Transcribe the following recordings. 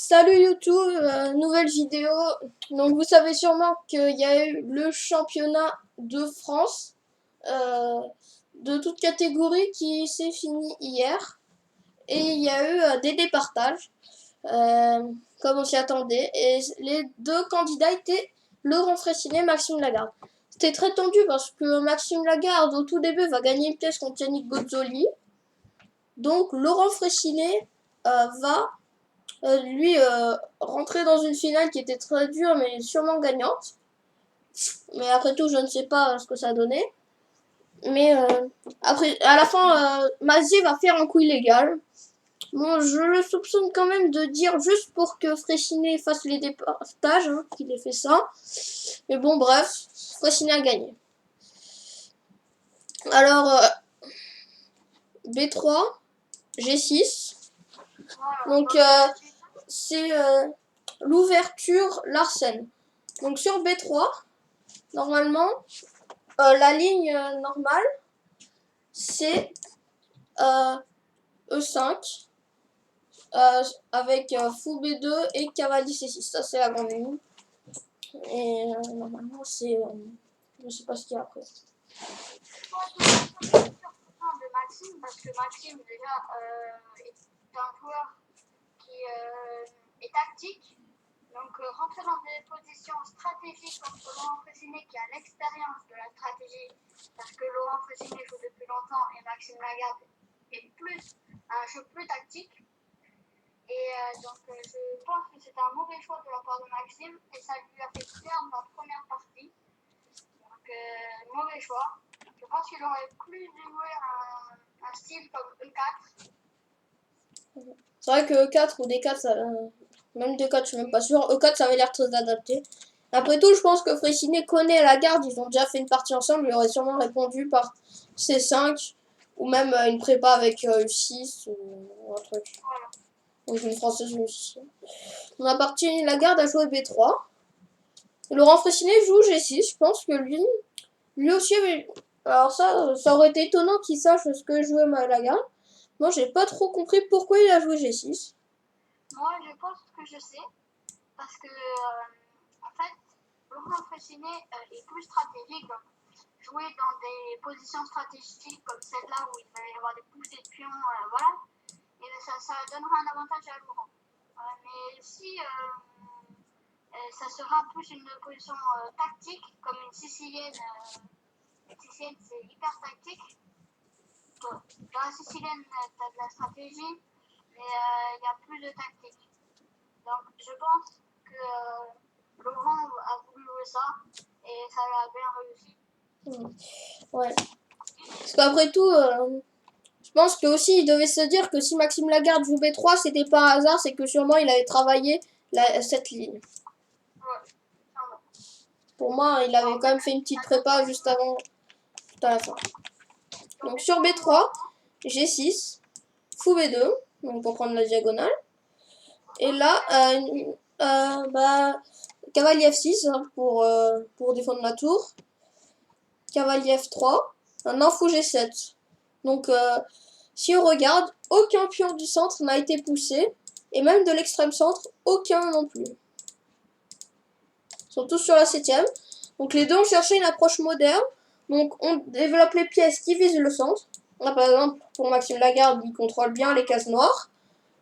Salut YouTube, nouvelle vidéo. Donc vous savez sûrement qu'il y a eu le championnat de France de toute catégorie qui s'est fini hier. Et il y a eu des départages, comme on s'y attendait. Et les deux candidats étaient Laurent Fraissinet et Maxime Lagarde. C'était très tendu parce que Maxime Lagarde, au tout début, va gagner une pièce contre Yannick Bozzoli. Donc Laurent Fraissinet va lui rentrer dans une finale qui était très dure mais sûrement gagnante. Mais après tout, je ne sais pas ce que ça a donné. Mais après, à la fin, Mazier va faire un coup illégal. Bon, je le soupçonne quand même de dire juste pour que Fraissinet fasse les départages, qu'il ait fait ça. Mais bon, bref, Fraissinet a gagné. Alors, B3, G6. Donc, c'est l'ouverture Larsen. Donc, sur B3, normalement, la ligne normale, c'est E5 avec fou B2 et cavalier C6. Ça, c'est la grande ligne. Et normalement, c'est. Je sais pas ce qu'il y a après. De Maxime, parce que Maxime, déjà, est un joueur qui est tactique. Donc, rentrer dans des positions stratégiques contre Laurent Fraissinet qui a l'expérience de la stratégie, parce que Laurent Fraissinet joue depuis longtemps et Maxime Lagarde est plus un jeu plus tactique. Et donc, je pense que c'est un mauvais choix de la part de Maxime et ça lui a fait perdre la première partie. Donc, mauvais choix. Je pense qu'il aurait plus dû jouer un style comme E4. C'est vrai que E4 ou D4, ça, même D4, je suis même pas sûr. E4, ça avait l'air très adapté. Après tout, je pense que Fraissinet connaît Lagarde. Ils ont déjà fait une partie ensemble. Il aurait sûrement répondu par C5 ou même une prépa avec U6 ou un truc. Voilà. Donc une française U6. Dans la partie, Lagarde a joué B3. Et Laurent Fraissinet joue G6. Je pense que lui aussi avait... Alors ça aurait été étonnant qu'il sache ce que jouait Lagarde. Moi, j'ai pas trop compris pourquoi il a joué G6. Moi, je pense que je sais. Parce que, en fait, Laurent Fraissinet est plus stratégique. Donc, jouer dans des positions stratégiques comme celle-là où il va y avoir des poussées de pions, voilà. Et ça donnera un avantage à Laurent. Mais si ça sera plus une position tactique, comme une sicilienne, sicilienne c'est hyper tactique. Dans la sicilienne, tu as de la stratégie, mais il y a plus de tactique. Donc je pense que Laurent a voulu jouer ça et ça l'a bien réussi. Ouais. Parce qu'après tout, je pense que aussi il devait se dire que si Maxime Lagarde joue B3, c'était pas un hasard, c'est que sûrement il avait travaillé cette ligne. Ouais. Pour moi, il avait quand même fait une petite prépa juste avant, tout à la fin. Donc sur B3, G6, fou B2, donc pour prendre la diagonale. Et là, cavalier F6 pour défendre la tour. Cavalier F3. Maintenant, fou G7. Donc, si on regarde, aucun pion du centre n'a été poussé. Et même de l'extrême centre, aucun non plus. Ils sont tous sur la 7ème. Donc, les deux ont cherché une approche moderne. Donc, on développe les pièces qui visent le centre. Là, par exemple, pour Maxime Lagarde, il contrôle bien les cases noires.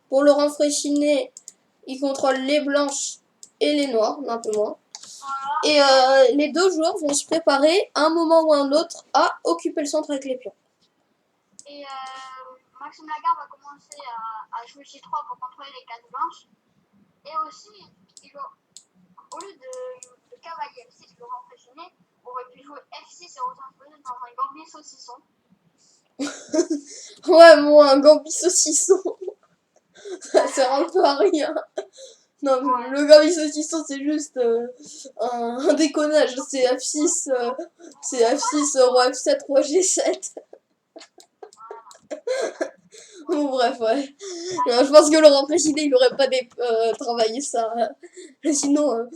Pour Laurent Fraissinet, il contrôle les blanches et les noires, un peu moins. Et les deux joueurs vont se préparer à un moment ou à un autre à occuper le centre avec les pions. Et Maxime Lagarde va commencer à jouer G3 pour contrôler les cases blanches. Et aussi, au lieu de cavalier F6, Laurent Fraissinet aurait pu jouer F6 et retransposer dans un gambit saucisson. Ouais, moi, un gambit saucisson. Ça sert un peu à rien. Non, mais le gambit saucisson, c'est juste un déconnage. C'est F6, roi F7, roi G7. Bon, bref, ouais. Je pense que Laurent Fraissinet, il n'aurait pas travaillé ça. Sinon,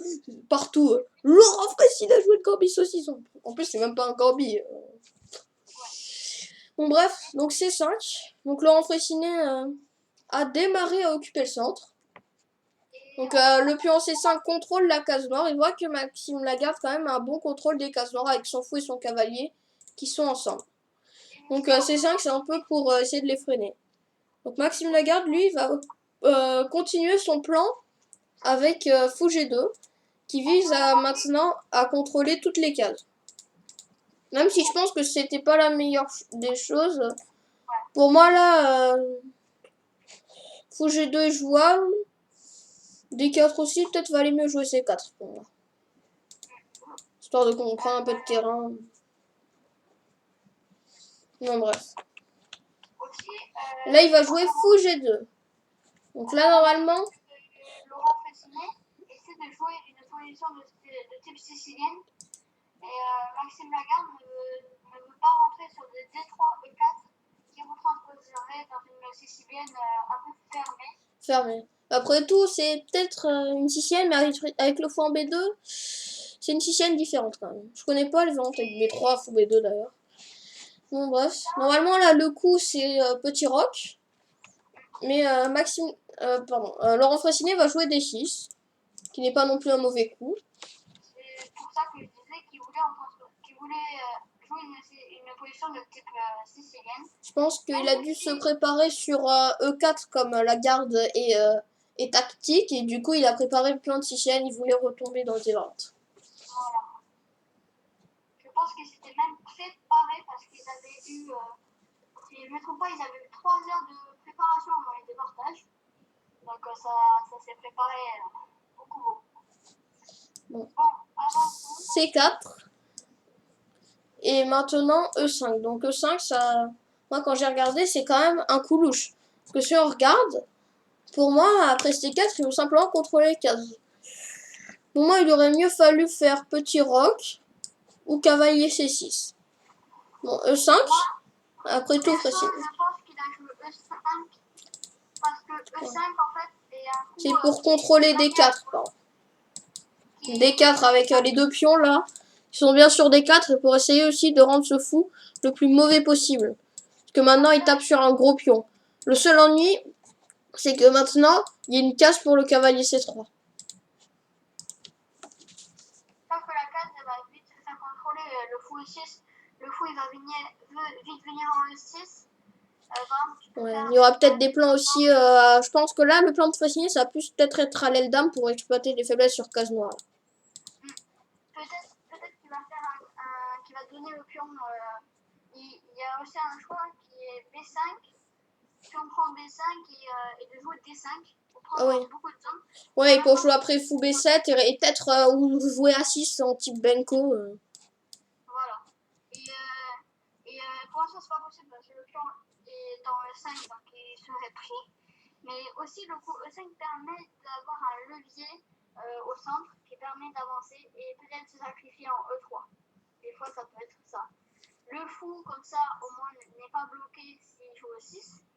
partout, Laurent Fraissinet a joué le gambit saucisson. En plus, c'est même pas un gambit. Bon, bref, donc c'est 5. Donc Laurent Fraissinet a démarré à occuper le centre. Et Donc le pion C5 contrôle la case noire. Il voit que Maxime Lagarde quand même a un bon contrôle des cases noires avec son fou et son cavalier qui sont ensemble. Donc C5 c'est un peu pour essayer de les freiner. Donc Maxime Lagarde lui va continuer son plan avec fou G2 qui vise maintenant à contrôler toutes les cases. Même si je pense que c'était pas la meilleure des choses. Pour moi là, fou G2 est jouable. D4 aussi, peut-être valait mieux jouer C4 pour moi. Histoire de comprendre un peu de terrain. Non, bref. Là, il va jouer fou G2. Donc là, normalement... Laurent Fressinet essaie de jouer une position de type sicilienne. Et Maxime Lagarde ne veut pas rentrer sur des D3 et 4 qui retransposeraient dans une sicilienne un peu fermée. Fermée. Après tout, c'est peut-être une sicilienne, mais avec le fou en B2, c'est une sicilienne différente quand même. Je connais pas les variantes avec B3, fou B2 d'ailleurs. Bon, bref. Normalement, là, le coup, c'est petit roc. Mais Laurent Fressinet va jouer D6, qui n'est pas non plus un mauvais coup. C'est pour ça que je disais qu'il voulait jouer une position de type sicilienne. Je pense qu'il a dû se préparer sur E4 comme la garde est tactique. Et du coup, il a préparé le plan de sicilienne. Il voulait retomber dans des variantes. Voilà. Je pense qu'ils s'étaient même préparés parce qu'ils avaient eu, si je ne me trompe pas, ils avaient eu 3 heures de préparation avant les départages. Donc ça s'est préparé beaucoup. Bon, Avançons. C4. Et maintenant E5. Donc E5, ça, moi quand j'ai regardé, c'est quand même un coup louche. Parce que si on regarde, pour moi, après C4, il veut simplement contrôler les cases. Pour moi, il aurait mieux fallu faire petit roc ou cavalier C6. Bon, E5, après tout, facile. Je pense qu'il a joué E5 parce que E5 en fait est un coup. C'est pour contrôler D4, pardon. D4 avec les deux pions là. Ils sont bien sur D4 et pour essayer aussi de rendre ce fou le plus mauvais possible. Parce que maintenant, il tape sur un gros pion. Le seul ennui, c'est que maintenant, il y a une case pour le cavalier C3. Sauf que la case elle va vite se faire contrôler. Le fou E6, le fou il va vite venir en E6. Ouais, il y aura peut-être des plans aussi. Je pense que là, le plan de Fasciné, ça va plus peut-être être à l'aile dame pour exploiter les faiblesses sur case noire. Peut-être qu'il va faire qu'il va donner le pion. Il y a aussi un choix qui est B5. Si on prend B5 et de jouer D5 pour prendre beaucoup de temps. Ouais, pour jouer après fou B7 et peut-être ou jouer A6 en type Benko. Voilà. Et pour l'instant, c'est pas possible parce que le pion est dans E5, donc il serait pris. Mais aussi, le coup E5 permet d'avoir un levier au centre qui permet d'avancer et peut-être se sacrifier en E3. Des fois, ça peut être ça. Le fou, comme ça, au moins, n'est pas bloqué s'il joue E6.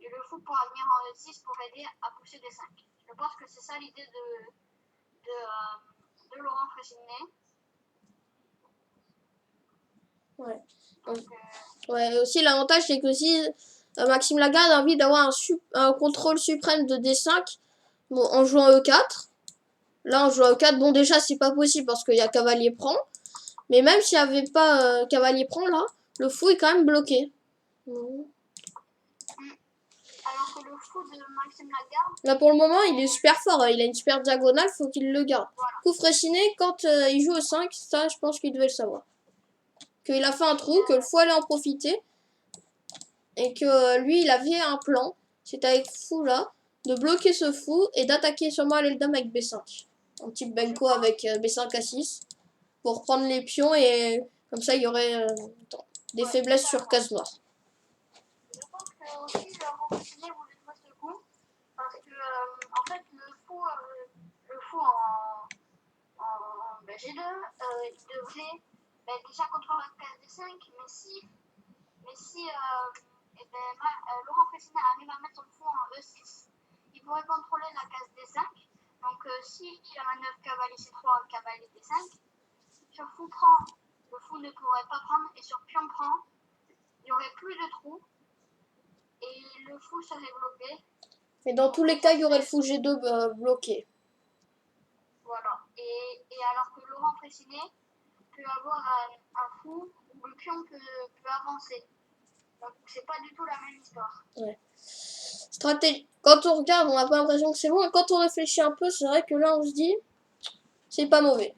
Et le fou pourra venir en E6 pour aider à pousser des 5. Je pense que c'est ça l'idée de Laurent Fressinet. Ouais. Ouais, aussi l'avantage c'est que si Maxime Lagarde a envie d'avoir un contrôle suprême de D5 bon, en jouant E4, là en jouant E4, bon déjà c'est pas possible parce qu'il y a cavalier prend, mais même s'il n'y avait pas cavalier prend là, le fou est quand même bloqué. Alors que le fou de Maxime Lagarde, là pour le moment il est super fort, il a une super diagonale, faut qu'il le garde. Voilà. Coup Fressinet, quand il joue E5, ça je pense qu'il devait le savoir. Qu'il a fait un trou, que le fou allait en profiter. Et que lui, il avait un plan, c'est avec fou là, de bloquer ce fou et d'attaquer sûrement à l'aile dame avec B5. Un type Benko avec B5 A6 pour prendre les pions et comme ça il y aurait des faiblesses sur case noire. Je pense que aussi Laurent Fressinet voulait jouer ce coup parce que en fait le fou en G2 il devrait déjà contrôler la case D5 mais si Laurent Fressinet arrive à mettre son fou en E6, il pourrait contrôler la case D5. Donc si la manœuvre cavalier C3, cavalier D5, sur fou prend, le fou ne pourrait pas prendre et sur pion prend, il n'y aurait plus de trous et le fou serait bloqué. Et dans tous les cas, il y aurait le fou G2 bloqué. Et alors que Laurent Fressinet peut avoir un fou où le pion peut avancer. Donc c'est pas du tout la même histoire. Ouais. Stratégie. Quand on regarde, on n'a pas l'impression que c'est bon. Et quand on réfléchit un peu, c'est vrai que là, on se dit, c'est pas mauvais.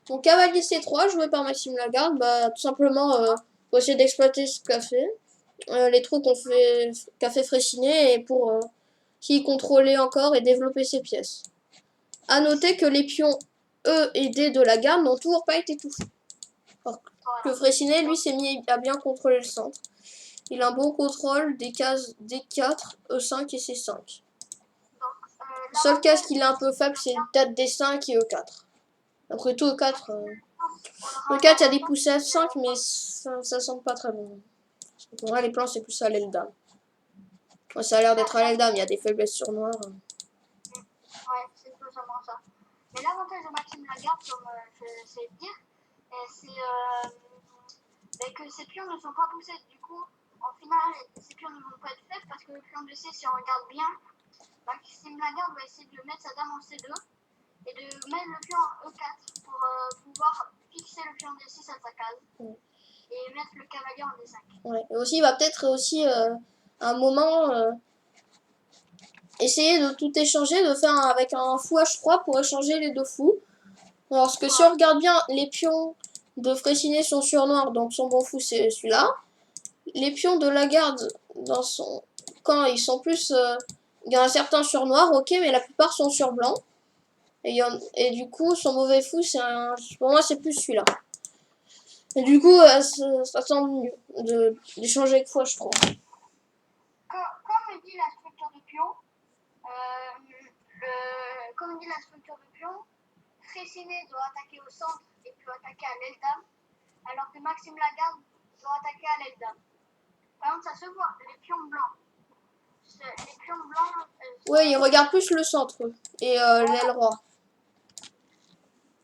Donc, cavalier C3, joué par Maxime Lagarde, bah, tout simplement, pour essayer d'exploiter ce qu'a fait. Les trous qu'a fait Fressinet et pour s'y contrôler encore et développer ses pièces. A noter que les pions E et D de Lagarde n'ont toujours pas été touchés. Alors que Fressinet, lui, s'est mis à bien contrôler le centre. Il a un bon contrôle des cases D4, E5 et C5. Le seul case qu'il a un peu faible, c'est peut-être D5 et E4. Après tout, E4, E4, il y a des poussées F5, mais ça semble pas très bon. Pour moi, les plans, c'est plus à l'aile dame. Ouais, ça a l'air d'être à l'aile dame, il y a des faiblesses sur noir. Ouais, c'est totalement ça. Mais l'avantage de Maxime Lagarde, comme je sais le dire, c'est que ces pions ne sont pas poussés. Du coup, en finale, ces pions ne vont pas être faibles parce que le pion de C, si on regarde bien, Maxime Lagarde va essayer de mettre sa dame en C2 et de mettre le pion en E4 pour pouvoir fixer le pion D6 à sa case et mettre le cavalier en D5. Ouais. Et aussi, il va peut-être aussi un moment essayer de tout échanger, de faire avec un fou H3 pour échanger les deux fous. Parce que si on regarde bien, les pions de Fressinet sont sur noir, donc son bon fou c'est celui-là. Les pions de Lagarde dans son camp, ils sont plus... il y en a certains sur noir, ok, mais la plupart sont sur blanc. Et du coup, son mauvais fou, pour moi, c'est plus celui-là. Et du coup, ça semble mieux d'échanger avec fou H3. Comme dit la structure de pion, comme dit la structure de pion, Fressinet doit attaquer au centre et peut attaquer à l'aile dame, alors que Maxime Lagarde doit attaquer à l'aile dame. Par exemple, ça se voit, les pions blancs. Les pions blancs. Ouais, ils regardent plus le centre et l'aile roi.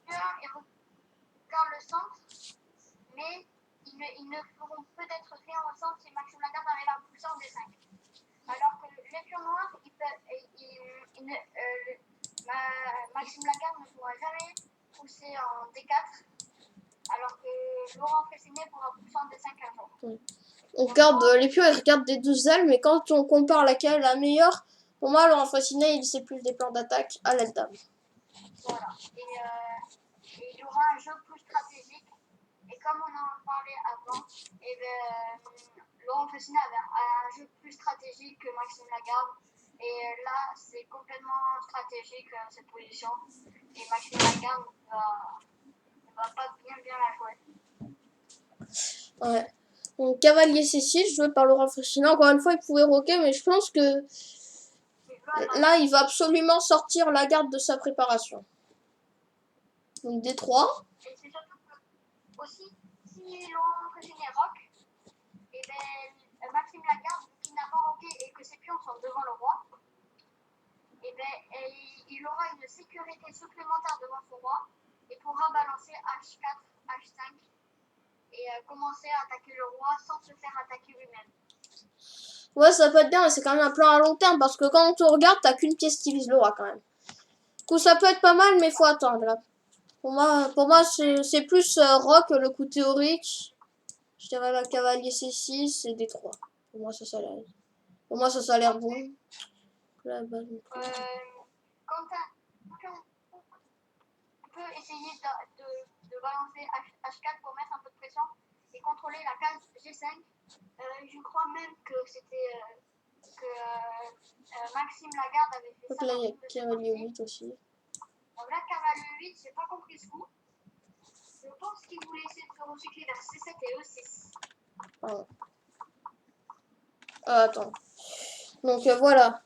Ils regardent le centre, mais ils ne feront peut-être rien au centre si Maxime Lagarde arrive à pousser en D5. Alors que les pions noirs, Maxime Lagarde ne pourra jamais pousser en D4, alors que Laurent Fressinet pourra pousser en D5 un jour. Ouais. On regarde, les pions, ils regardent des deux ailes, mais quand on compare laquelle est la meilleure, pour moi, Laurent Fressinet, il sait plus des plans d'attaque à l'aile dame. Voilà. Et il y aura un jeu plus stratégique. Et comme on en parlait avant, Laurent Fressinet avait un jeu plus stratégique que Maxime Lagarde. Et là, c'est complètement stratégique cette position. Et Maxime Lagarde ne va pas bien la jouer. Ouais. Donc, cavalier C6, joué par Laurent Fressinet. Encore une fois, il pouvait roquer, mais je pense que là, il va absolument sortir Lagarde de sa préparation. Donc, D3. Et c'est surtout que, aussi, si Laurent Fressinet rock, et Maxime Lagarde, qui n'a pas roqué et que ses pions sont devant le roi, il aura une sécurité supplémentaire devant son roi et pourra balancer H4, H5 et commencer à attaquer le roi sans se faire attaquer lui-même. Ouais, ça peut être bien, mais c'est quand même un plan à long terme parce que quand on regarde, t'as qu'une pièce qui vise le roi quand même. Du coup, ça peut être pas mal, mais faut attendre là. Pour moi c'est plus rock le coup théorique. Je dirais la cavalier C6 et D3. Pour moi, ça a l'air bon. Là, bah, Quentin, tu peux essayer de balancer H4 pour mettre un peu de pression et contrôler la case G5. Je crois même que c'était Maxime Lagarde avait fait donc ça. là, il y a cavalier 8 aussi. Donc là, cavalier 8, j'ai pas compris ce coup. Je pense qu'il voulait essayer de se recycler vers C7 et E6. Pardon. Attends. Donc voilà.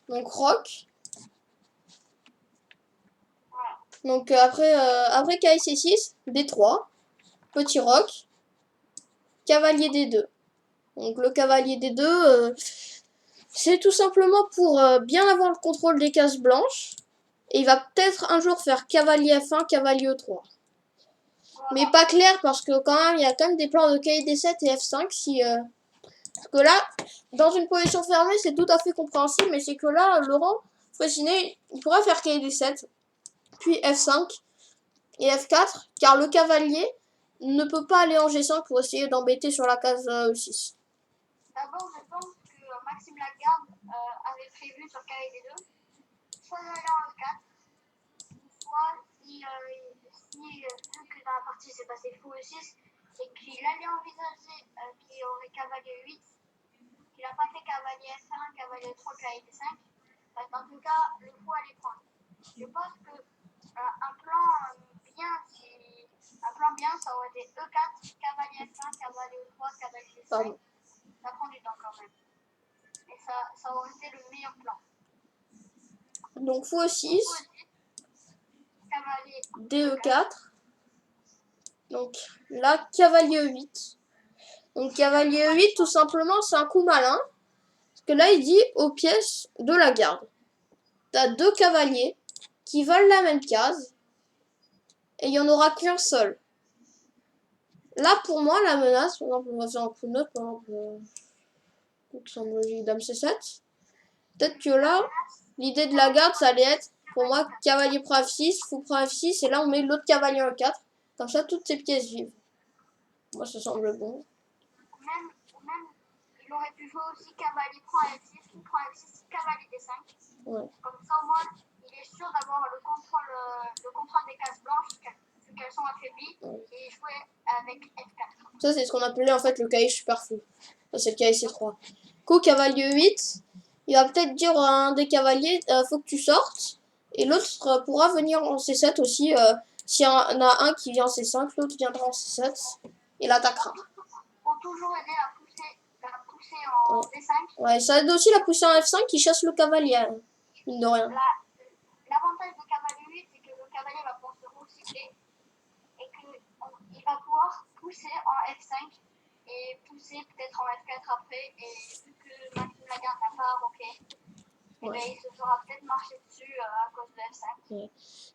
Donc rock. Voilà. Donc après KC6, D3, petit rock, cavalier D2. Donc le cavalier D2, c'est tout simplement pour bien avoir le contrôle des cases blanches. Et il va peut-être un jour faire cavalier F1, cavalier E3. Voilà. Mais pas clair parce que quand même, il y a quand même des plans de KD7 et F5 si... Parce que là, dans une position fermée, c'est tout à fait compréhensible, mais c'est que là, Laurent Fressinet, il pourrait faire KD7. puis F5 et F4, car le cavalier ne peut pas aller en G5 pour essayer d'embêter sur la case E6. D'abord, je pense que Maxime Lagarde avait prévu sur KD2, soit d'aller en E4, soit si vu que dans la partie c'est passé fou E6, et qu'il allait envisager qu'il y aurait cavalier 8, qu'il n'a pas fait cavalier F1, cavalier 3, cavalier 5, en tout cas, le fou allait prendre. Je pense que un plan bien, ça aurait été E4, cavalier F1, cavalier 3, cavalier 5. Pardon. Ça prend du temps quand même. Et ça aurait été le meilleur plan. Donc fou E6, Cavalier DE4. Donc là, cavalier E8. Donc cavalier E8, tout simplement, c'est un coup malin. Parce que là, il dit aux pièces de la garde. T'as deux cavaliers qui valent la même case. Et il n'y en aura qu'un seul. Là, pour moi, la menace, par exemple, on va faire un coup de note, par exemple, semble logique, dame C7. Peut-être que là, l'idée de la garde, ça allait être, pour moi, cavalier prend F6, fou prend F6, et là, on met l'autre cavalier en 4. Comme ça, toutes ces pièces vivent. Moi, ça semble bon. Même, il aurait pu jouer aussi cavalier prend F6, fou prend F6, cavalier D5. Ouais. Comme ça, au moins, il est sûr d'avoir le contrôle des cases blanches, vu qu'elles sont affaiblies, et jouer avec F4. Ça, c'est ce qu'on appelait en fait le cahier super fou. Ça, c'est le cahier C3. Coup, cavalier 8, il va peut-être dire à un des cavaliers, faut que tu sortes. Et l'autre pourra venir en C7 aussi. S'il y en a un qui vient en C5, l'autre viendra en C7 et l'attaquera. Pour toujours aider à pousser en D5. Ouais, ça aide aussi la pousser en F5 qui chasse le cavalier, mine de rien. L'avantage du cavalier 8, c'est que le cavalier va pouvoir se recycler et qu'il va pouvoir pousser en F5 et pousser peut-être en F4 après. Et vu que Maxime Lagarde n'a pas roqué, il se fera peut-être marcher dessus à cause de F5. Ouais.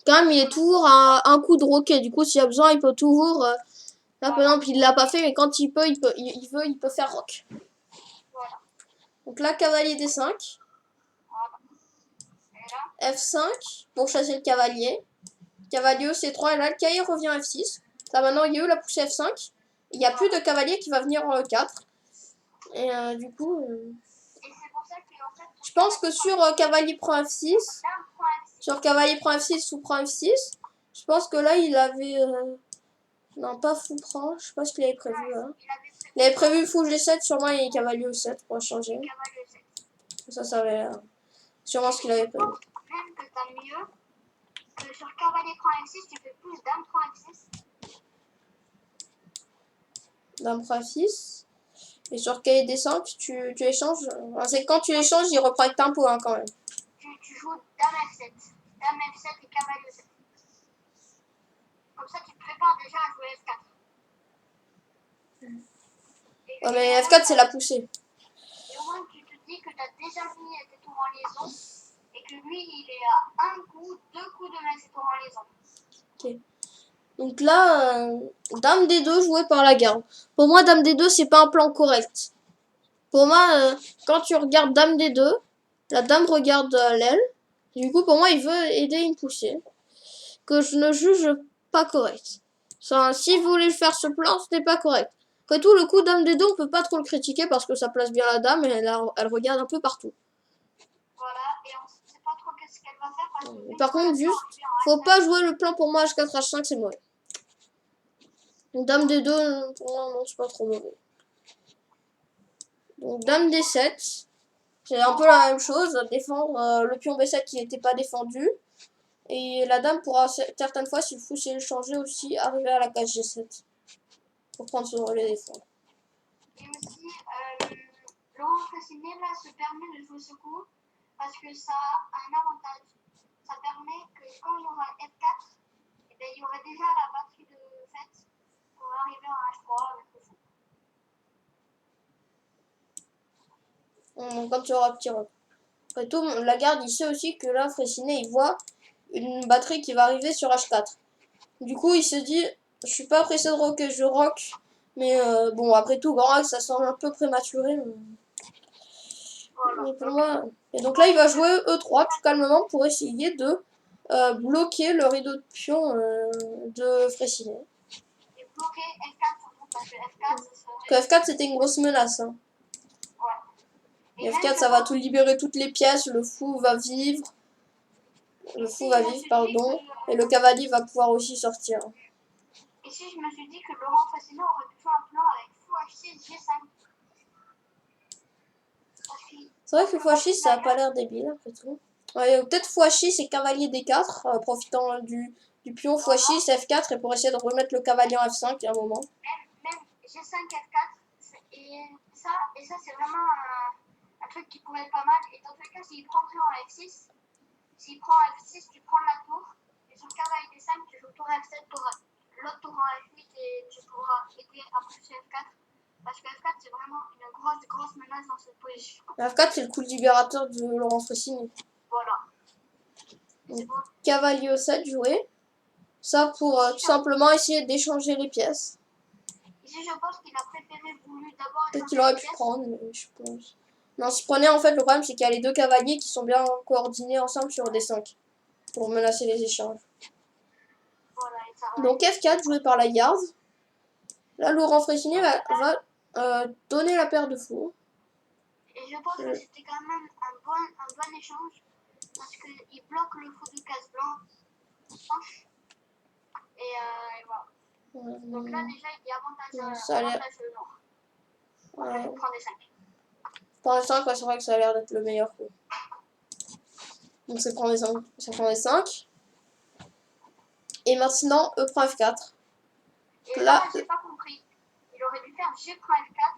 Quand même, il est toujours à un coup de roquet. Du coup, s'il a besoin, il peut toujours. Là, par exemple, il l'a pas fait, mais quand il peut, il peut faire roc. Voilà. Donc là, cavalier D5. Voilà. Et là, F5 pour chasser le cavalier. Cavalier C3 et là le cavalier revient F6. Là maintenant il y a eu la poussée F5. Il n'y a plus de cavalier qui va venir en E4. Et du coup, et c'est pour ça que en fait, je pense que sur cavalier prend F6, dame prend F6. sur cavalier prend F6 ou prend F6, je pense que là il avait... non, pas fou prend, je sais pas ce qu'il avait prévu. Hein. Il avait prévu fou G7, sûrement il y a cavalier E7 pour changer. Cavalier 7. Ça avait sûrement ce qu'il avait prévu. Même que t'as mieux que sur cavalier prend F6, tu fais plus dame prend F6. Dame prend F6. Et sur cavalier D5, tu échanges. C'est quand tu échanges, il reprend avec tempo hein, quand même. Tu joues dame F7. Dame F7 et cavalier 7. Comme ça, tu te prépares déjà à jouer F4. Ouais, mais F4, c'est la poussée. Et au moins, tu te dis que tu as déjà mis tes tours en liaison et que lui, il est à un coup, deux coups de mettre ses tours en liaison. Ok. Donc là, Dame D2 joué par la garde. Pour moi, Dame D2, c'est pas un plan correct. Pour moi, quand tu regardes Dame D2, la Dame regarde l'aile. Du coup, pour moi, il veut aider une poussée. Que je ne juge pas correct. Si vous voulez faire ce plan, ce n'est pas correct. Après tout, le coup Dame D2, on peut pas trop le critiquer parce que ça place bien la Dame et elle regarde un peu partout. Voilà, et on ne sait pas trop qu'est-ce qu'elle va faire parce que... Par contre, juste, faut pas jouer le plan pour moi H4, H5, c'est mauvais. Donc, Dame D2, pour moi, non, c'est pas trop mauvais. Donc, Dame D7, c'est un peu la même chose, défendre le pion B7 qui n'était pas défendu. Et la Dame pourra certaines fois, si le fou s'est changé aussi, arriver à la case G7 pour prendre son relais défendre. Et aussi, Laurent Fasciné là se permet de jouer ce coup parce que ça a un avantage. Ça permet que quand il y aura F4, eh bien, il y aura déjà la batterie de fait pour arriver en H3 avec le fou. Quand tu auras petit rock. Après tout, la garde, il sait aussi que là, Fraissinet, il voit une batterie qui va arriver sur H4. Du coup, il se dit, je suis pas pressé de rocker, je rock. Mais bon, après tout, grand axe, ça semble un peu prématuré. Voilà. Mais pour moi... Et donc là, il va jouer E3 tout calmement pour essayer de bloquer le rideau de pion de Fraissinet. Et bloquer F4 surtout parce que F4 ce serait. Que F4 c'était une grosse menace. Hein. Ouais. Et F4 ça va tout libérer toutes les pièces, le fou va vivre. Le fou va vivre, pardon. Et le cavalier va pouvoir aussi sortir. Et si je me suis dit que Laurent Fraissinet aurait pu faire un plan avec fou H6 G5. C'est vrai que fou H6 ça a pas l'air débile après tout. Ouais, peut-être fou H6 et cavalier D4, profitant du pion fou H6, F4 et pour essayer de remettre le cavalier en F5 à un moment. Même G5 F4 et ça c'est vraiment un truc qui pourrait être pas mal. Et dans tous les cas, s'il prend pion en F6, s'il prend F6, tu prends la tour et sur cavalier D5, tu joues tour F7 pour l'autre tour en F8 et tu pourras aider à pousser F4. Parce que F4 c'est vraiment une grosse menace dans cette position. F4 c'est le coup libérateur de Laurent Fraissinet. Voilà. Donc, cavalier E7 joué. Ça pour tout simplement essayer d'échanger les pièces. Ici je pense qu'il a voulu d'abord. Peut-être qu'il aurait pu prendre, mais je pense. Non, s'il prenait en fait, le problème c'est qu'il y a les deux cavaliers qui sont bien coordonnés ensemble sur D5 pour menacer les échanges. Voilà, donc F4 joué par la garde. Là, Laurent Fraissinet va donner la paire de fous. Et je pense que c'était quand même un bon échange parce qu'il bloque le fou de case blanche. Et voilà. Donc là, déjà, il y a avantage le noir. Je prends des 5. Prendre des 5, ouais, c'est vrai que ça a l'air d'être le meilleur coup. Donc ça prend des 5. Ça prend des 5. Et maintenant, E prend F4. Et là, j'ai pas compris. Il aurait dû faire G prend F4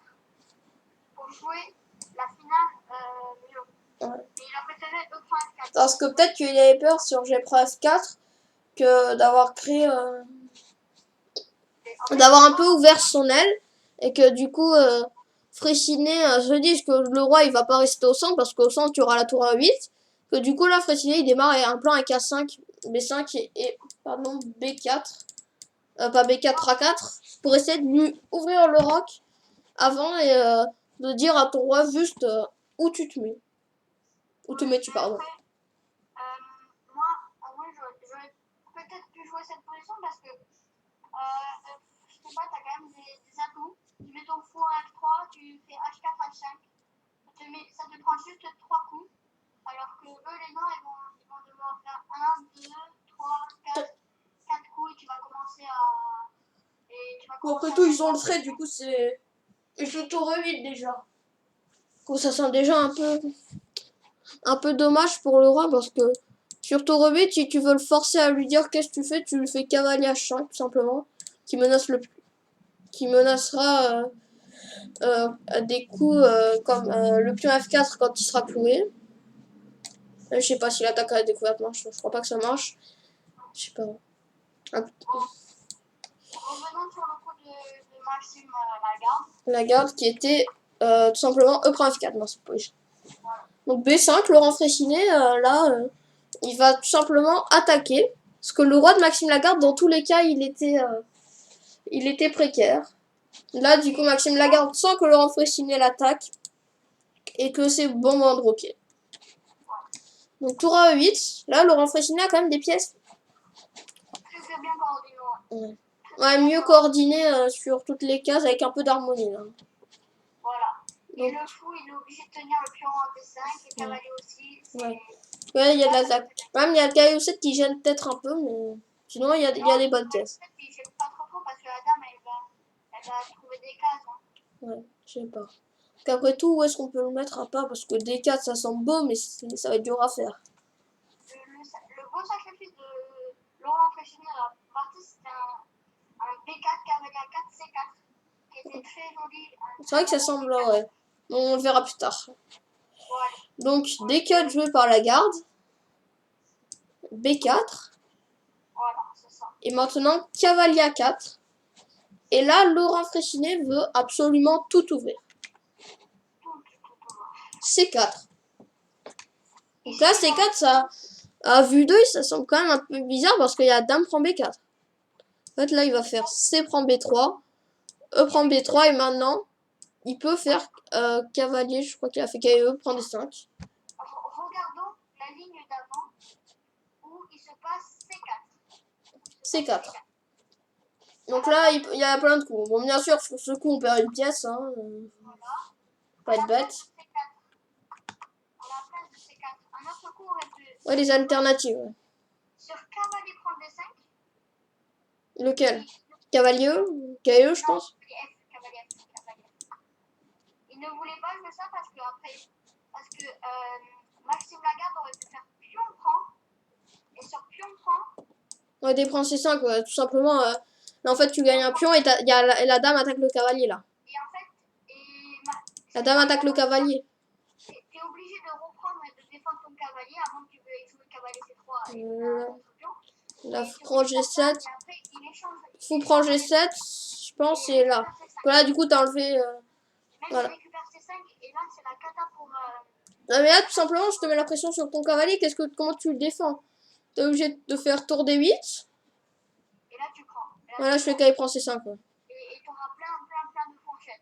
pour jouer la finale mieux. Ouais. Mais il a préféré E prend F4. Parce que peut-être qu'il avait peur sur G prend F4 que d'avoir créé... d'avoir un peu ouvert son aile. Et que du coup, Fraissinet se dise que le roi il va pas rester au centre parce qu'au centre tu auras la tour A8. Que du coup là, Fraissinet il démarre un plan avec A5, B5 et pardon, B4. Pas B4, A4. Pour essayer de lui ouvrir le roc avant et de dire à ton roi juste où tu te mets. Où te mets-tu, pardon. Moi, j'aurais peut-être pu jouer cette position parce que je sais pas, t'as quand même des atouts. Tu mets ton fou en F3, tu fais H4, H5. Ça te prend juste 3 coups. Alors que eux, les noirs, ils vont devoir faire 1, 2, 3, 4 coups et tu vas commencer à. Bon, après tout, ils ont le trait, du coup, c'est. Ils sont tour 8 déjà. Bon, ça sent déjà un peu dommage pour le roi parce que sur tour 8, si tu veux le forcer à lui dire qu'est-ce que tu fais, tu lui fais cavalier H5 tout simplement, qui menacera des coups comme le pion F4 quand il sera cloué. Je sais pas si l'attaque à la découverte marche, je crois pas que ça marche. Je sais pas. Revenons sur le coup de Maxime Lagarde. Lagarde qui était tout simplement E prend F4 dans cette position. Donc B5, Laurent Fraissinet, il va tout simplement attaquer. Parce que le roi de Maxime Lagarde, dans tous les cas, il était précaire. Là, du coup, Maxime Lagarde sent que Laurent Fraissinet l'attaque. Et que c'est bon moment de roquer. Donc tour à E8. Là, Laurent Fraissinet a quand même des pièces. Très bien coordonné. Ouais, mieux coordonné sur toutes les cases avec un peu d'harmonie. Voilà. Et le fou, il est obligé de tenir le pion en D5, et le cavalier aussi. Ouais, il y a de la zac. Même il y a le cavalier 7 qui gêne peut-être un peu, mais sinon il y a des bonnes pièces. Il gêne pas trop parce que la dame, elle va trouver des cases. Ouais, je sais pas. Qu'après tout, où est-ce qu'on peut le mettre à pas? Parce que D4 ça semble beau, mais ça va être dur à faire. Le beau sacrifice de Laurent Fraissinet à la partie, c'était un B4 cavalier A4 C4 qui était très joli. C'est vrai que ça semble, ouais. On le verra plus tard. Ouais. Donc D4 joué par la garde. B4. Voilà, c'est ça. Et maintenant cavalier A4. Et là, Laurent Fraissinet veut absolument tout ouvrir. C4. Donc là, C4, ça, à vue d'œil, ça semble quand même un peu bizarre parce qu'il y a Dame prend B4. En fait, là, il va faire C prend B3, E prend B3 et maintenant, il peut faire cavalier. Je crois qu'il a fait cavalier E prend D5. Regardons la ligne d'avant où il se C4. Donc là, il y a plein de coups. Bon, bien sûr, sur ce coup, on perd une pièce. Hein. Pas être bête. À la place de C4, un autre coup aurait pu. Ouais, les alternatives. Ouais. Sur cavalier prend D5. Lequel? Cavalier? Cavalier, je pense. Cavalier. Il ne voulait pas jouer ça parce que Maxime Lagarde aurait pu faire pion prend. Et sur pion prend. Ouais, des princes C5, ouais, tout simplement. Là, en fait, tu gagnes un pion et la dame attaque le cavalier là. Et en fait, la dame attaque le cavalier. T'es obligé de reprendre et de défendre ton cavalier avant que tu veuilles jouer cavalier C3 et un autre pion. Là, faut prendre G7. Après, faut prendre G7, je pense, et là. Là, du coup, t'as enlevé. Voilà. Récupère C5 et là, c'est la cata pour. Non, mais là, tout simplement, je te mets la pression sur ton cavalier. Comment tu le défends? T'es obligé de faire tour D8. Et là, tu prends. Voilà, je fais cavalier prend C5. Ouais. Et t'auras plein de fourchettes.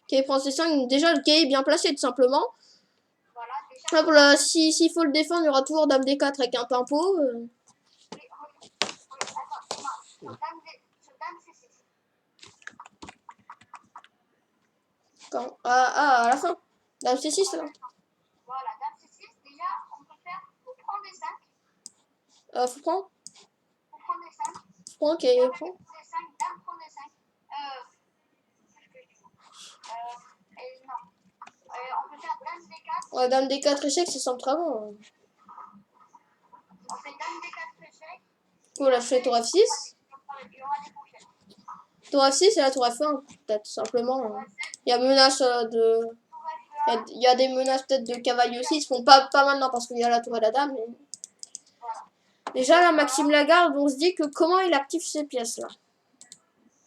Cavalier prend C5, déjà, le cavalier est bien placé, tout simplement. Voilà, déjà. Là, s'il faut le défendre, il y aura toujours dame D4 avec un pimpo. Dame C6. À la fin. Dame C6, là. Voilà, dame C6, déjà, on peut faire. Faut prendre D5. Faut prendre. Faut prendre D5. Faut prendre, ok, prend. D5, dame prend D5. Non. On peut faire dame D4. Ouais, dame D4 échec, c'est simple travaux. On fait dame D4 échec. Cool, là, je fais tour F6. Il y aura des fourchettes. Tour F6 et la tour F1, peut-être, simplement. Il y a menace de. Il y a des menaces peut-être de cavalier aussi. Ils se font pas maintenant parce qu'il y a la tour et la dame. Mais... Déjà, là, Maxime Lagarde, on se dit que comment il active ces pièces-là.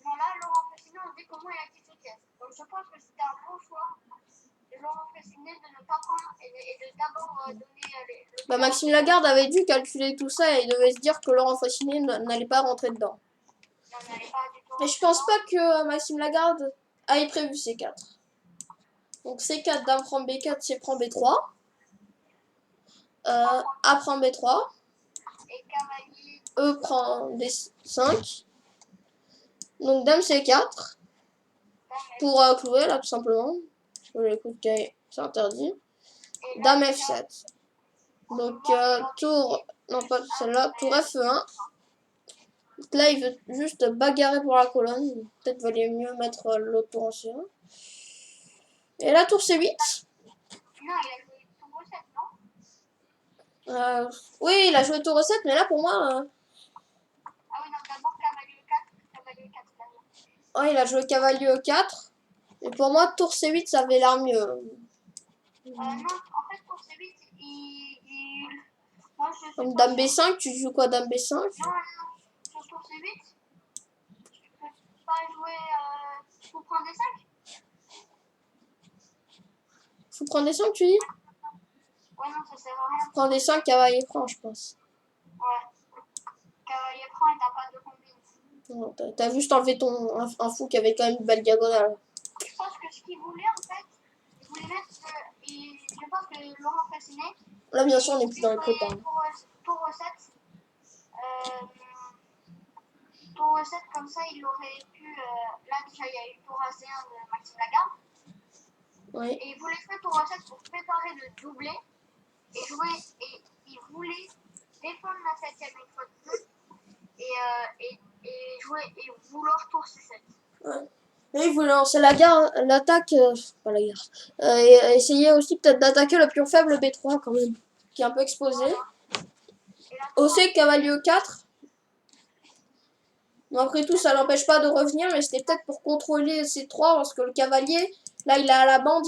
Non, là, Laurent Fessinet, on dit comment il active ces pièces. Donc, je pense que c'était un bon choix de Laurent Fessinet de ne pas prendre et de d'abord donner Maxime Lagarde avait dû calculer tout ça et il devait se dire que Laurent Fessinet n'allait pas rentrer dedans. Non, n'allait pas du tout. Mais je pense pas que Maxime Lagarde ait prévu C4. Donc C4, dame prend B4, C prend B3. A prend B3. Et cavalier. E prend D5. Donc dame C4. Pour clouer là tout simplement. Les coups de cahier, c'est interdit. Dame F7. Donc tour. Non pas celle-là. Tour F1. Là il veut juste bagarrer pour la colonne. Peut-être valait mieux mettre l'autre tour en C1. Et la tour C8. Non, il a joué tour 7, non? Oui, il a joué tour 7, mais là pour moi. Ah oui, non, d'abord cavalier 4. Cavalier 4, là. Ouais, il a joué cavalier E4. Et pour moi, tour C8, ça avait l'air mieux. Non, en fait, tour C8, moi, je Comme dame B5, tu joues quoi, dame B5? Non, sur tour C8, tu peux pas jouer pour prendre D5. Faut prendre D5, tu dis? Ouais, non, ça sert à rien. Prends D5, cavalier prend, je pense. Ouais. Cavalier prend et t'as pas de combine. T'as juste enlevé un fou qui avait quand même une belle diagonale. Je pense que ce qu'il voulait, en fait, il voulait mettre. Je pense que Laurent Fessinet. Là, bien sûr, on n'est plus dans les prépas. Tour 7. Tour 7, comme ça, il aurait pu. Là, déjà, il y a eu tour AC1 de Maxime Lagarde. Oui. Et il voulait faire tour 7 pour préparer le doublé. Et jouer. Et il voulait défendre la 7ème une fois de plus. Et jouer. Et vouloir tour C7. Ouais. Et il voulait lancer l'attaque. Pas la guerre. Et essayer aussi peut-être d'attaquer le pion faible B3 quand même. Qui est un peu exposé. Aussi, cavalier E4. Bon, après tout, ça l'empêche pas de revenir, mais c'était peut-être pour contrôler C3 parce que le cavalier, là, il est à la bande.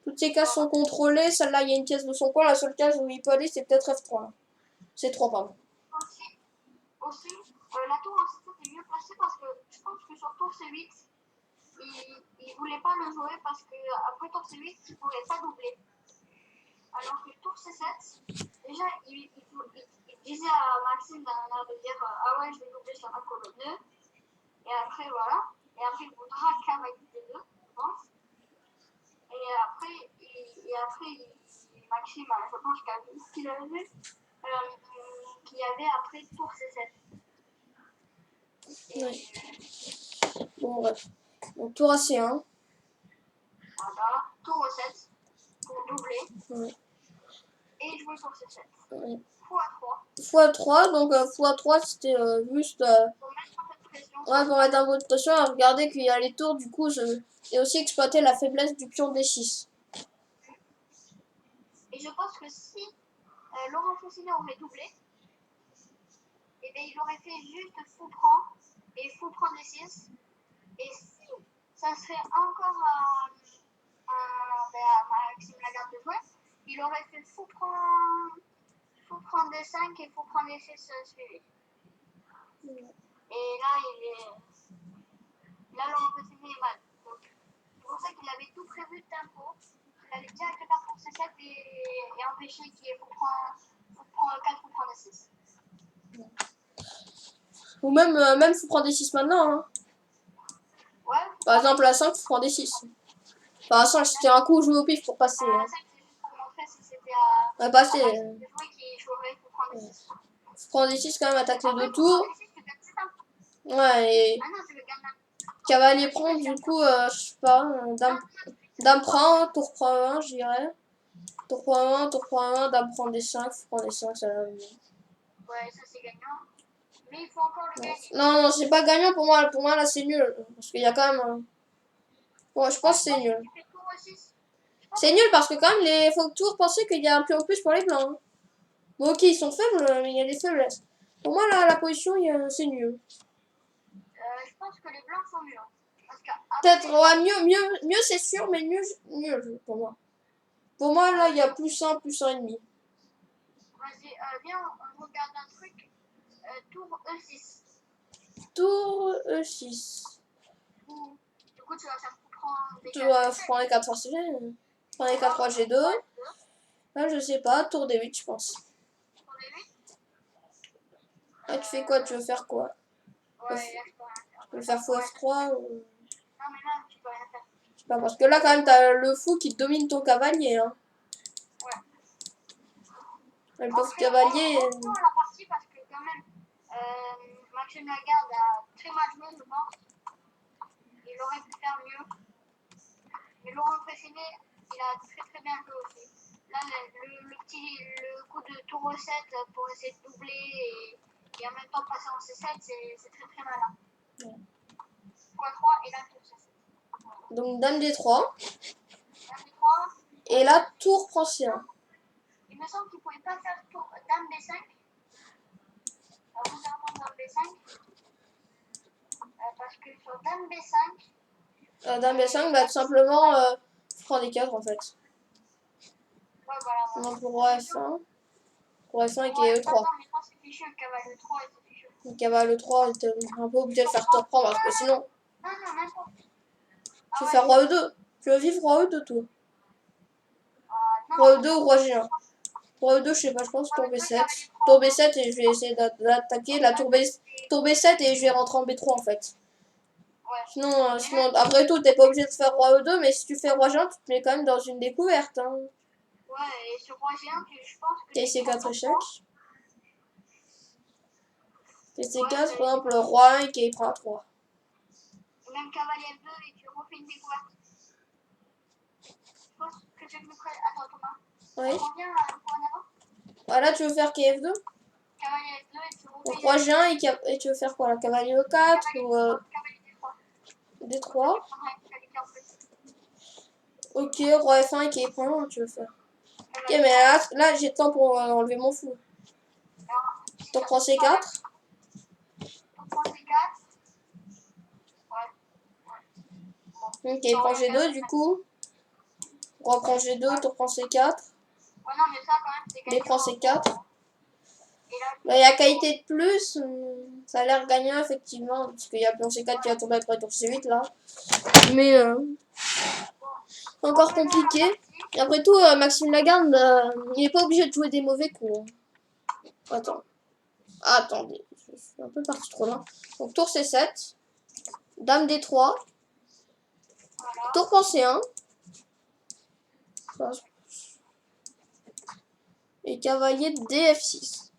Toutes ces cases sont contrôlées. Celle-là, il y a une pièce de son coin. La seule case où il peut aller, c'est peut-être F3. Là. C3, pardon. Aussi, la tour en C7 est mieux placée parce que je pense que sur tour C8, il voulait pas le jouer parce que après tour C8, il pourrait pas doubler. Alors que tour C7, déjà, il disait à Maxime de dire ah ouais, je vais doubler sur la colonne 2. Et après, voilà. Et après, il voudra cavalier D2, je pense. Et après Maxime, je pense qu'il a vu qu'il y avait après tour C7. Et Ouais. Bon, bref. Donc, tour AC1. voilà, tour au 7 pour doubler. Ouais. Et jouer sur C7. Ouais. x3. x3, donc x3 c'était juste Pour mettre un peu de pression. ouais, pour mettre un peu de pression et regarder qu'il y a les tours, du coup, et aussi exploiter la faiblesse du pion D6. Et je pense que si Laurent Faucinet aurait doublé, et bien il aurait fait juste fou prend et fou prend D6. Et si ça serait encore à Maxime Lagarde de jouer, il aurait fait fou prend D5 et fou prend D6 suivi. Et là, Laurent Faucinet est mal. Donc, c'est pour ça qu'il avait tout prévu de tempo. Il allait direct le faire pour C7 et empêcher qu'il y ait fou prend 4 fou prend D6. Ou même faut prendre D6 maintenant. Hein. Ouais. Par exemple, à 5, faut prendre D6. Enfin, à 5, c'était un coup joué au pif pour passer. À Hein. 5, c'est juste pour montrer si c'était à. Ouais, passer. Jouer qui jouerait pour prendre D6. Faut prendre D6 quand même, attaque les Après, deux pour prendre tours. D6, tu gagnes 7 impôts. Ouais, et Ah non, tu veux gagner cavalier prend, du coup, je sais pas, dame prend, tour prend 1, je dirais. Tour prend 1, tour prend 1, dame prend D5, faut prendre D5, ça va. Ouais, ça c'est gagnant. Mais il faut encore le gagner. Non, non, c'est pas gagnant pour moi. Pour moi, là, c'est nul. Parce qu'il y a quand même un... Ouais, je pense que c'est nul. Tu fais tour au 6. C'est nul parce que quand même, il faut toujours penser qu'il y a un pion en plus pour les blancs. Hein. Bon, ok, ils sont faibles, mais il y a des faiblesses. Pour moi, là, la position, c'est nul. Je pense que les blancs sont mieux. Parce que Peut-être, ouais, mieux c'est sûr, mais nul pour moi. Pour moi, là, il y a plus 1, plus 1,5. Vas-y, viens, on regarde un truc. Tour E6. Tour E6. Du coup, tu vas faire prendre des Tu vas prendre les 4 forces G. Prendre les 4 3 G2. Là, je sais pas, tour D8, je pense. Tour D8. Là, tu fais quoi? Tu veux faire quoi? Ouais, là, je peux rien faire. Tu veux faire fou F3 ou... Non, mais là, tu peux rien faire. Je sais pas, parce que là, quand même, t'as le fou qui domine ton cavalier. Hein. Ouais. Le pauvre cavalier. On reprend la partie parce que, quand même, Maxime Lagarde a très mal joué, je pense. Il aurait pu faire mieux. Mais Laurent Faucinet, il a très très bien joué aussi. Là, le coup de tour au 7 pour essayer de doubler et en même temps passer en C7, c'est très très malin. Ouais. x3 et là tour C7. Donc, dame D3. Dame D3. Et là, tour prend C1. Il me semble qu'il ne pouvait pas faire tour dame B5. Regardons dame B5. Parce que sur dame B5. Dame B5, bah, tout simplement, prend des 4 en fait. Ouais, voilà. Donc, roi F1. Roi F1 et E3. Non, mais non, c'est fichu, le cavalier 3 et c'est fichu. Le cavalier 3, t'es un peu obligé de faire tour prend parce que sinon, Non, n'importe. tu veux faire roi E2. Tu veux vivre roi E2, toi. Non. Roi E2 ou roi G1. Roi E2, je sais pas, je pense tour B7. Tour B7 et je vais essayer d'attaquer la tour B7 et je vais rentrer en B3 en fait. Ouais. Sinon après tout, t'es pas obligé de faire roi E2, mais si tu fais roi G1, tu te mets quand même dans une découverte. Hein. Ouais, et sur roi G1, je pense que. Et C4 échec. Et C4, par exemple, le roi 1 et qui prend à 3. Même cavalier F2 et tu refais une découverte. Je pense que je me ferai. Attends, Thomas. Oui. On revient un point en avant. Voilà, tu veux faire KF2. Cavalier F2 et tu refais. Donc roi G1 et tu veux faire quoi là? Cavalier E4 ou Cavalier D3. D3. Ok, roi F1 et qui prend, tu veux faire. Ok, mais là j'ai le temps pour enlever mon fou. Donc prends C4. On prend C4. Ok, il prend G2 du coup. Roi prend G2, tour prend C4. Ouais, non, mais ça quand même, c'est B prend C4. Et là, Bah, il y a qualité de plus. Ça a l'air gagnant effectivement. Parce qu'il y a pion C4 qui va tomber après tour C8 là. Mais encore compliqué. Et après tout, Maxime Lagarde, il n'est pas obligé de jouer des mauvais coups. Hein. Attendez, je suis un peu parti trop loin. Donc tour C7, dame D3, voilà. tour prend C1, et cavalier DF6.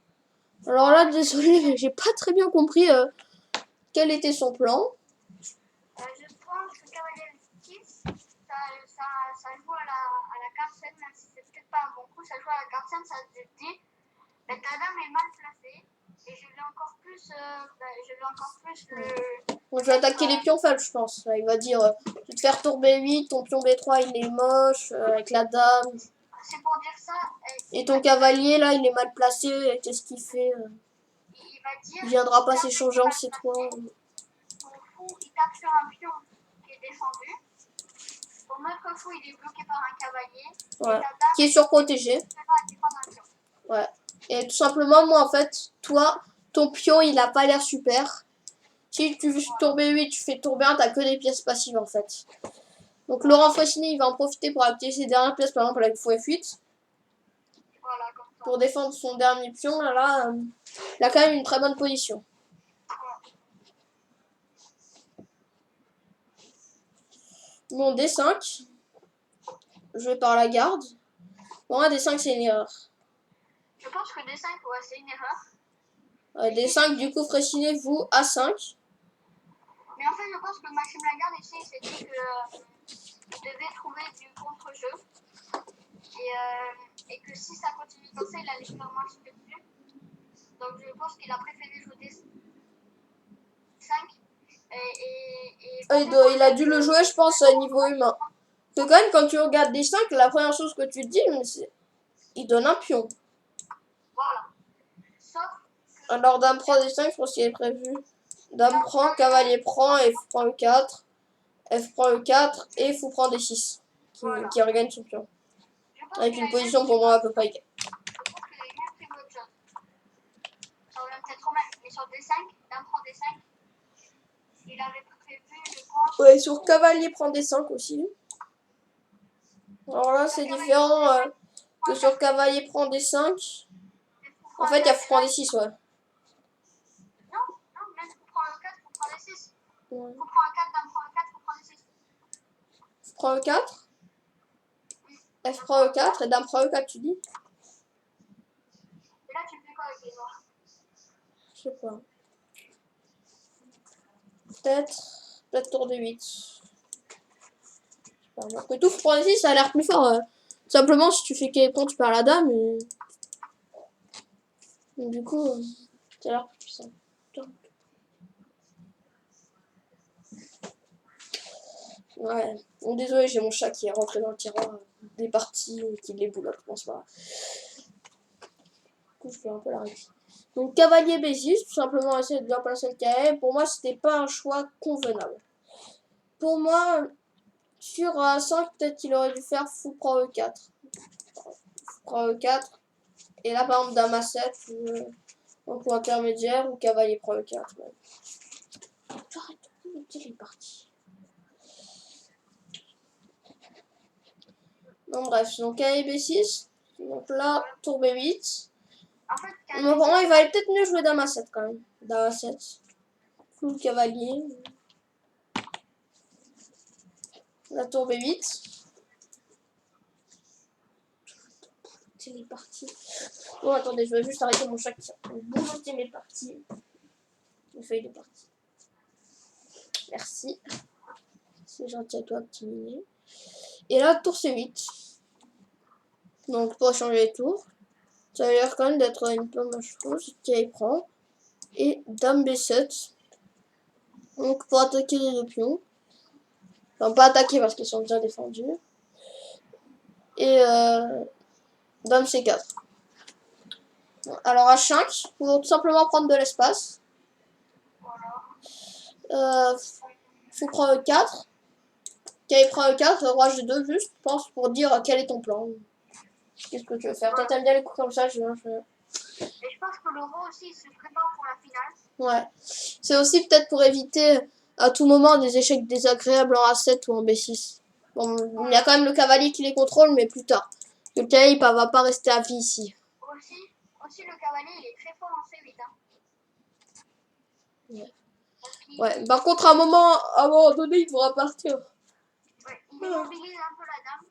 Alors là, désolé, mais j'ai pas très bien compris quel était son plan? Je pense que cavalier 6, ça joue à la carte 7, même si c'est peut-être pas un bon coup, ça joue à la carte 7, ça te dit, ta dame est mal placée, et je vais encore plus le... Bon, je vais attaquer les pions faibles, je pense. Là, il va dire, tu te faire tour B8, ton pion B3 il est moche, avec la dame. C'est pour dire ça. Et ton cavalier là il est mal placé, qu'est-ce qu'il fait? Il va dire... Il viendra pas s'échanger en C3. Ton fou, il tape sur un pion qui est défendu. Ton autre fou, il est bloqué par un cavalier. Ouais. Et ta dame, Qui est surprotégé. Ouais. Et tout simplement, moi en fait, toi, ton pion il a pas l'air super. Si tu fais tour B8, tu fais tour B1, t'as que des pièces passives en fait. Donc Laurent Faucinet il va en profiter pour activer ses dernières pièces, par exemple avec fou F8. Voilà, comme ça. Pour défendre son dernier pion, là, il a quand même une très bonne position. Bon, D5. Je vais par la garde. Bon, un D5 c'est une erreur. Je pense que D5, ouais, c'est une erreur. D5, du coup, Faucinet vous A5. Mais en fait, je pense que Maxime Lagarde ici, il s'est dit qu'il devait trouver du contre-jeu. Et que si ça continue comme ça, il allait faire marcher dessus. Donc je pense qu'il a préféré jouer D5. Il a dû le jouer, je pense, à niveau humain. Parce que quand même, quand tu regardes D5, la première chose que tu te dis, c'est il donne un pion. Voilà. Sauf que Alors, dame prend D5, je pense qu'il est prévu. Dame prend, cavalier prend, et fou prend E4. F prend E4, et fou prend D6. Qui regagne son pion. Avec une position pour moi à peu près égale. Je pense qu'il a même pris autre chose. Ça revient peut-être au même. Mais sur D5, dame prend D5, il avait prévu, je pense. Ouais, sur cavalier prend D5 aussi. Alors là, c'est différent que sur cavalier prend D5. En fait, il y a fou prend D6, ouais. Non, même fou prend E4, fou prend D6. Ouais. Fou prend E4, dame prend E4, fou prend D6. Fou prend E4. F prend E4 et dame prend E4, tu dis? Et là, tu fais quoi avec les noirs? Je sais pas. Peut-être tour D8. Alors que tout, fou prend D6, ça a l'air plus fort. Simplement, si tu fais quelqu'un, tu perds la dame. Et... donc, du coup, ça a l'air plus puissant. Ouais. Bon, désolé, j'ai mon chat qui est rentré dans le tiroir des parties et qui les boulotte, je pense pas. Du coup, je fais un peu la réussite. Donc, cavalier B6, tout simplement essayer de bien placer le carré. Pour moi, c'était pas un choix convenable. Pour moi, sur A5, peut-être qu'il aurait dû faire fou prend E4. Fou prend E4. Et là, par exemple, dame A7, ou en coup intermédiaire, ou cavalier prend E4. Ouais. Arrête de monter les parties. Non, bref, donc cavalier B6. Donc là, tour B8. En fait, Mais pour moi, il valait peut-être mieux jouer dame A7 quand même. Dame A7. Flou cavalier. La tour B8. C'est les parties. Bon, attendez, je vais juste arrêter mon chat qui bouger mes parties. Mes feuilles de partie. Merci. C'est gentil à toi, petit minet. Et là, tour C8. Donc, pour changer les tours. Ça a l'air quand même d'être une plante chose qui prend. Et dame B7. Donc, pour attaquer les deux pions. Enfin, pas attaquer parce qu'ils sont déjà défendus. Et dame C4. Alors H5, pour tout simplement prendre de l'espace. Fou prend E4. Cavalier prend E4, roi G2 juste, je pense, pour dire quel est ton plan. Qu'est-ce que tu veux faire? Toi, t'aimes bien les coups comme ça, je... Et je pense que le roi aussi, il se prépare pour la finale. Ouais. C'est aussi peut-être pour éviter à tout moment des échecs désagréables en A7 ou en B6. Bon, il y a quand même le cavalier qui les contrôle, mais plus tard. Le cavalier, il va pas rester à vie ici. Aussi le cavalier, il est très fort en C8. Hein. Ouais. Ouais. Par contre, à un moment donné, il devra partir. Ouais, il immobilise un peu la dame.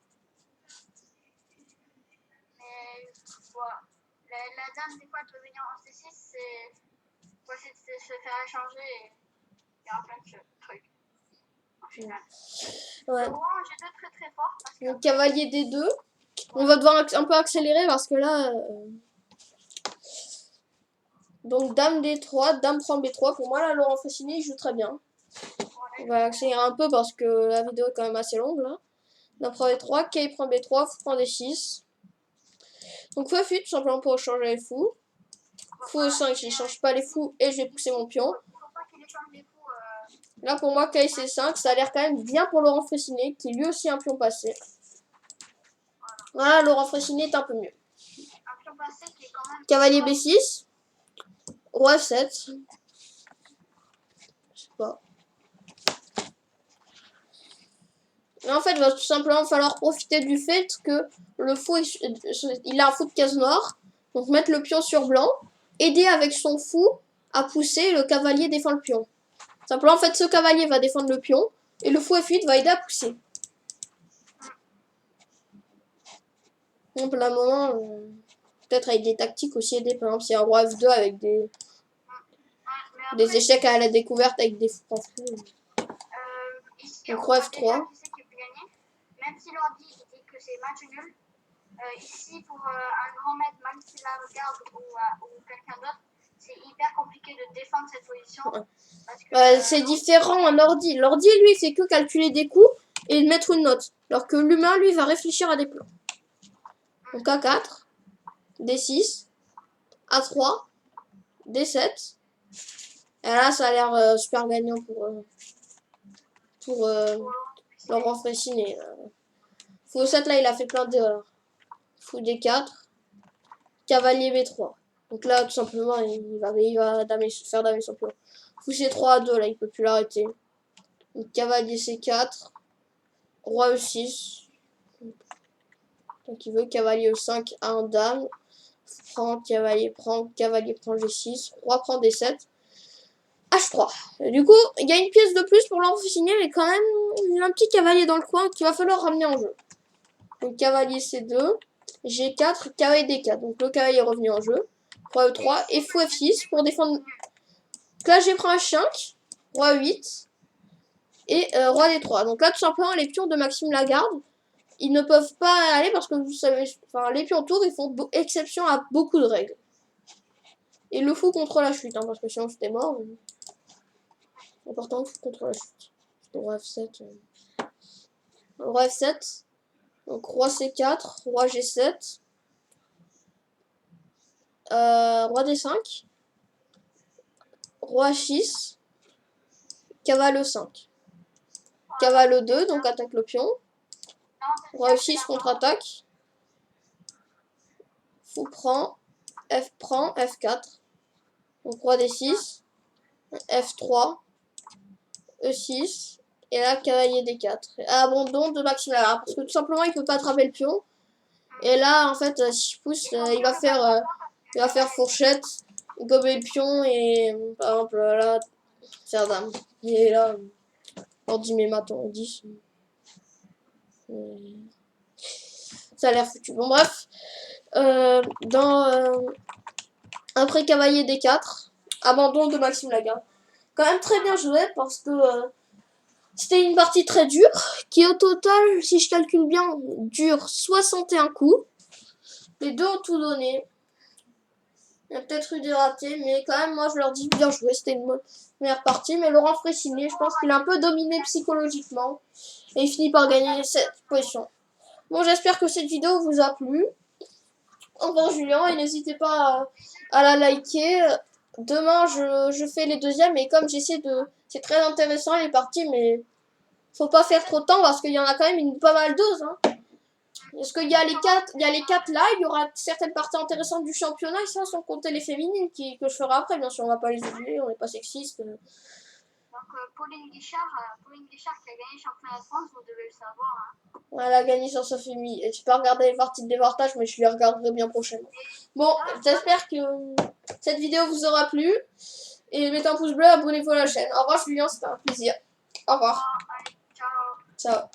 Mais voilà. La dame, des fois, elle peut venir en C6, c'est se faire échanger. Il y aura plein de trucs. Au final. Ouais. Le roi en G2 très très fort. Parce que Donc cavalier D2. On va devoir un peu accélérer parce que là... Donc dame D3, dame prend B3. Pour moi là, Laurent Fasciné il joue très bien. On va accélérer un peu parce que la vidéo est quand même assez longue là. Dame prend B3, Kay prend B3, fou prend D6. Donc fou F8 tout simplement pour changer les fous. Fou E5, je ne change pas les fous et je vais pousser mon pion. faut pas qu'il échange les fous. Là pour moi Kay C5, ça a l'air quand même bien pour Laurent Fasciné qui est lui aussi un pion passé. Voilà, Laurent Fasciné est un peu mieux. Un pion passé qui est quand même. Cavalier B6. Roi F7. Je sais pas. Mais en fait, il va tout simplement falloir profiter du fait que le fou, il a un fou de case noire. Donc mettre le pion sur blanc. Aider avec son fou à pousser, le cavalier défend le pion. Simplement, en fait, ce cavalier va défendre le pion. Et le fou F8 va aider à pousser. Donc là, moment, peut-être avec des tactiques aussi aider. Par exemple, si un roi F2 avec des échecs à la découverte avec des fous en fou. Ici, Donc on roi voit F3. déjà qui c'est qui peut gagner. Même si l'ordi dit que c'est match nul, ici pour un grand maître, même s'il la regarde ou quelqu'un d'autre, c'est hyper compliqué de défendre cette position. Parce que, C'est différent un ordi. L'ordi, lui, il fait que calculer des coups et mettre une note. Alors que l'humain, lui, va réfléchir à des plans. Donc A4, D6, A3, D7. Et là, ça a l'air super gagnant pour Laurent Fasciné. Fou 7 là, il a fait plein d'erreurs. Fou D4, cavalier B3. Donc là, tout simplement, il va faire damer son pion. Fou C3 A2, là, il peut plus l'arrêter. Donc cavalier C4, roi E6. Donc il veut cavalier E5 à 1 dame. Cavalier prend G6. Roi prend D7. H3. Et du coup, il y a une pièce de plus pour l'enfusiner, mais quand même, il y a un petit cavalier dans le coin qu'il va falloir ramener en jeu. Donc cavalier C2, G4, cavalier D4. Donc le cavalier est revenu en jeu. Roi E3 et fou F6 pour défendre. Donc là, j'ai pris H5, roi 8 et roi D3. Donc là, tout simplement, les pions de Maxime Lagarde, ils ne peuvent pas aller parce que vous savez, enfin, les pions tours, ils font exception à beaucoup de règles. Et le fou contre la chute, hein, parce que sinon c'était mort. Important, le fou contre la chute. Roi F7. Roi F7. Donc roi C4, roi G7. Roi D5. Roi 6. Cavale E5. Cavale E2, donc attaque le pion. Roi E6 contre-attaque. Fou prend. F prend. F4. Donc roi D6. F3. E6. Et là, cavalier D4. Abandon de Maxime Lagarde. Parce que tout simplement, il peut pas attraper le pion. Et là, en fait, si je pousse, il va faire fourchette, gober le pion et, par exemple, là, faire dame. Et là, ordi met mat en 10. Ça a l'air foutu. Bon, bref. Après cavalier D4, abandon de Maxime Lagarde. Quand même très bien joué parce que c'était une partie très dure qui au total, si je calcule bien, dure 61 coups. Les deux ont tout donné. Il y a peut-être eu des ratés, mais quand même, moi je leur dis bien joué. C'était une meilleure partie. Mais Laurent Fasciné, je pense qu'il a un peu dominé psychologiquement. Et il finit par gagner cette position. Bon, j'espère que cette vidéo vous a plu. Au revoir Julien, et n'hésitez pas à la liker. Demain, je fais les deuxièmes, et comme j'essaie de... C'est très intéressant les parties, mais faut pas faire trop de temps parce qu'il y en a quand même pas mal d'oses. Hein. Parce qu'il y a les 4 là, il y aura certaines parties intéressantes du championnat, et ça sans compter les féminines que je ferai après, bien sûr, on va pas les oublier, on n'est pas sexiste. Donc Pauline Guichard qui a gagné le championnat de France, vous devez le savoir. Hein. Elle a gagné sur sa famille. Et tu peux regarder les parties de dévartage, mais je les regarderai bien prochainement. Bon, j'espère que cette vidéo vous aura plu. Et mettez un pouce bleu, abonnez-vous à la chaîne. Au revoir Julien, c'était un plaisir. Au revoir. Allez, ciao. Ciao.